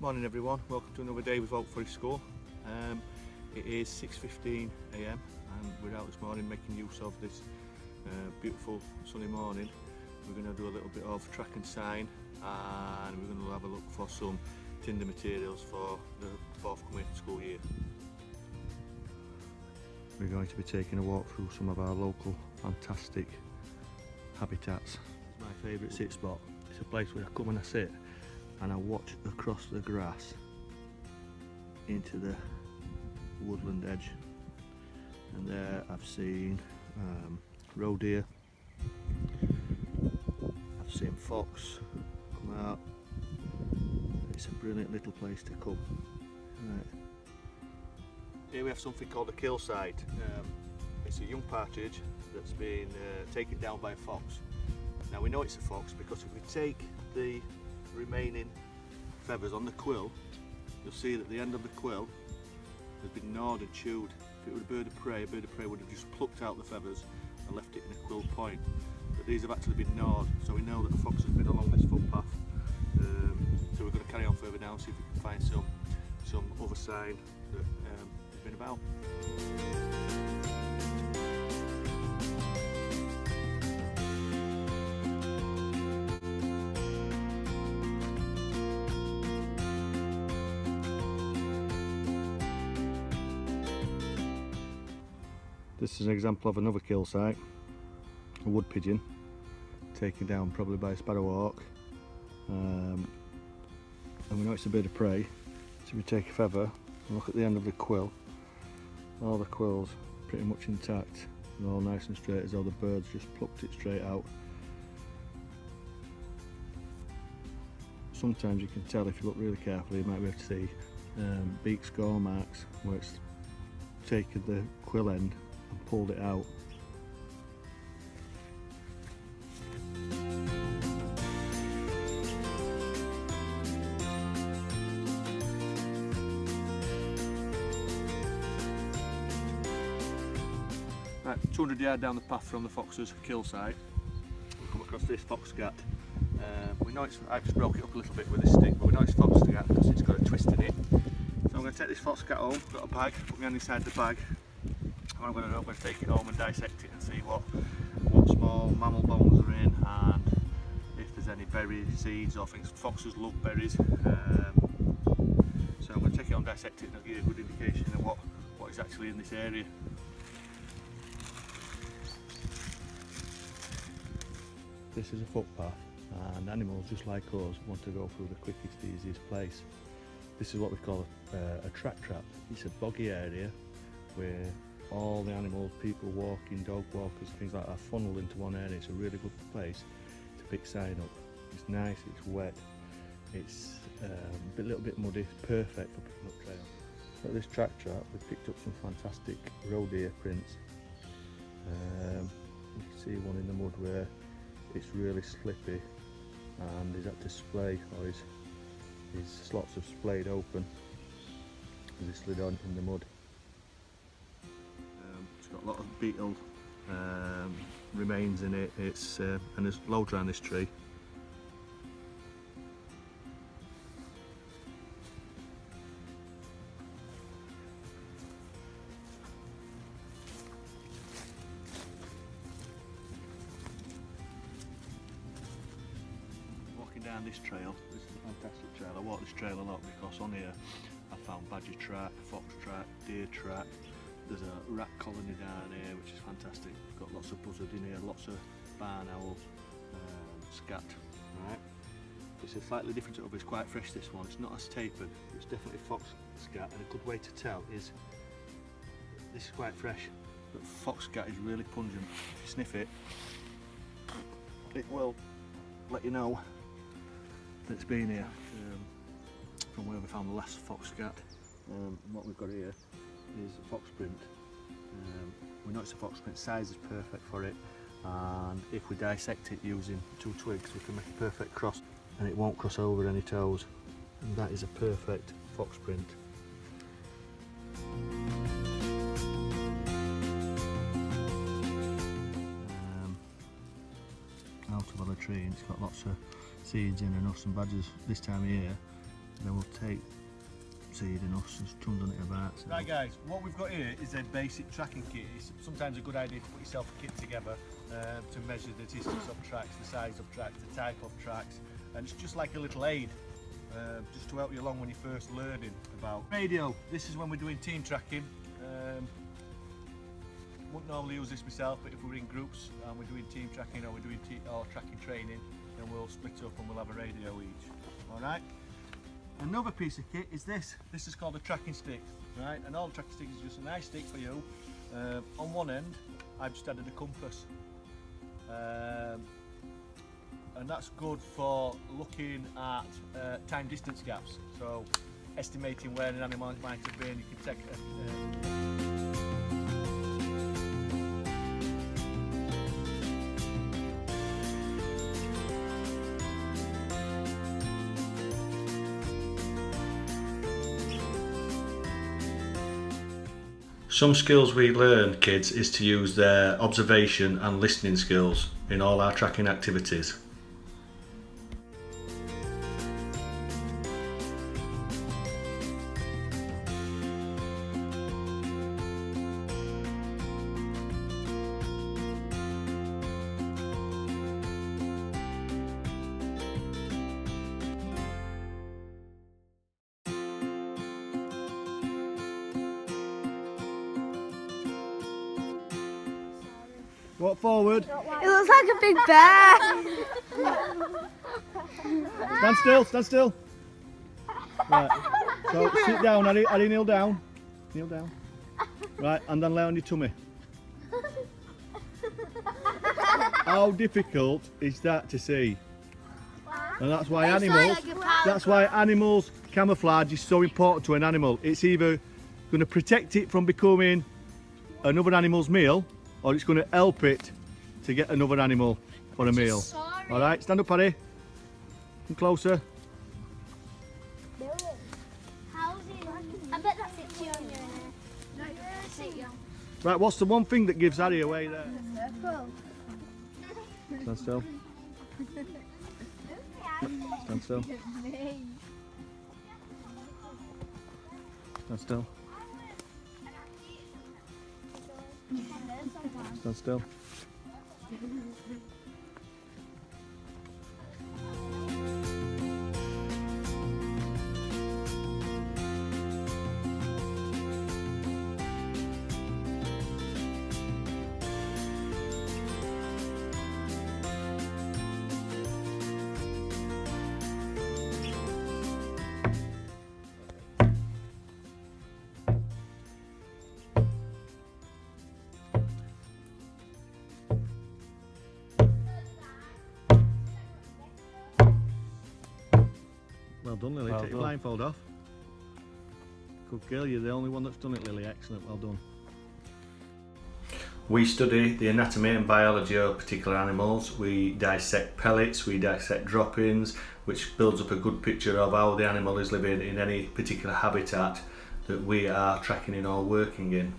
Morning everyone, welcome to another day with Oak Forest School. It is 6:15 AM and we're out this morning making use of this beautiful sunny morning. We're going to do a little bit of track and sign, and we're going to have a look for some tinder materials for the forthcoming school year. We're going to be taking a walk through some of our local fantastic habitats. It's my favourite sit spot. It's a place where I come and I sit and I watch across the grass into the woodland edge, and there I've seen roe deer, I've seen fox come out. It's a brilliant little place to come. Right. Here we have something called a kill site. It's a young partridge that's been taken down by a fox. Now we know it's a fox because if we take the remaining feathers on the quill, you'll see that the end of the quill has been gnawed and chewed. If it were a bird of prey would have just plucked out the feathers and left it in a quill point. But these have actually been gnawed, so we know that a fox has been along this footpath. So we're going to carry on further down, see if we can find some other sign that has been about. This is an example of another kill site, a wood pigeon taken down probably by a sparrowhawk, and we know it's a bird of prey. So we take a feather and look at the end of the quill. All the quills pretty much intact, they're all nice and straight as though the birds just plucked it straight out. Sometimes you can tell if you look really carefully, you might be able to see beak score marks where it's taken the quill end and pulled it out. Right, 200 yards down the path from the fox's kill site, we'll come across this fox scat. We know it's, I've just broke it up a little bit with this stick, but we know it's fox scat because it's got a twist in it. So I'm going to take this fox scat home, got a bag, put my hand inside the bag. I'm going to take it home and dissect it and see what small mammal bones are in and if there's any berry seeds or things. Foxes love berries, so I'm going to take it home, dissect it, and I'll give you a good indication of what is actually in this area. This is a footpath, and animals just like us want to go through the quickest, easiest place. This is what we call a track trap. It's a boggy area where all the animals, people walking, dog walkers, things like that, funnel into one area. It's a really good place to pick sign up. It's nice, it's wet, it's a little bit muddy, perfect for picking up trail. So at this track trap we've picked up some fantastic roe deer prints. You can see one in the mud where it's really slippy and he's had to splay, or his slots have splayed open as he slid on in the mud. It's got a lot of beetle remains in it. It's and there's loads around this tree. Walking down this trail, this is a fantastic trail. I walk this trail a lot because on here I found badger track, fox track, deer track. There's a rat colony down here which is fantastic. We've got lots of buzzard in here, lots of barn owl, scat. Right. It's a slightly different setup, it's quite fresh this one. It's not as tapered, it's definitely fox scat, and a good way to tell is this is quite fresh. But fox scat is really pungent. If you sniff it, it will let you know that it's been here. From where we found the last fox scat. What we've got here is a fox print. We know it's a fox print, size is perfect for it, and if we dissect it using 2 twigs we can make a perfect cross and it won't cross over any toes, and that is a perfect fox print. Out of a tree, and it's got lots of seeds in and nuts and badgers this time of year. Then we'll take seed and us and tons on it about. So. Right guys, what we've got here is a basic tracking kit. It's sometimes a good idea to put yourself a kit together to measure the distance of tracks, the size of tracks, the type of tracks, and it's just like a little aid just to help you along when you're first learning about radio. This is when we're doing team tracking. Wouldn't normally use this myself, but if we're in groups and we're doing team tracking or we're doing tracking training, then we'll split up and we'll have a radio each. Alright? Another piece of kit is this. This is called a tracking stick, right? And all the tracking stick is just a nice stick for you. On one end, I've just added a compass. And that's good for looking at time distance gaps. So estimating where an animal might have been, you can take Some skills we learn, kids, is to use their observation and listening skills in all our tracking activities. Walk forward. It looks like a big bear. Stand still, stand still. Right. So sit down, Harry, kneel down. Kneel down. Right, and then lay on your tummy. How difficult is that to see? And that's why animals camouflage is so important to an animal. It's either going to protect it from becoming another animal's meal, or it's going to help it to get another animal for a meal. Alright, stand up, Harry. Come closer. I bet that's it too. Right, what's the one thing that gives Harry away there? Stand still. Stand still. Stand still. Stand still. Well done, Lily. Take your blindfold off. Good girl, you're the only one that's done it, Lily. Excellent, well done. We study the anatomy and biology of particular animals. We dissect pellets, we dissect droppings, which builds up a good picture of how the animal is living in any particular habitat that we are tracking in or working in.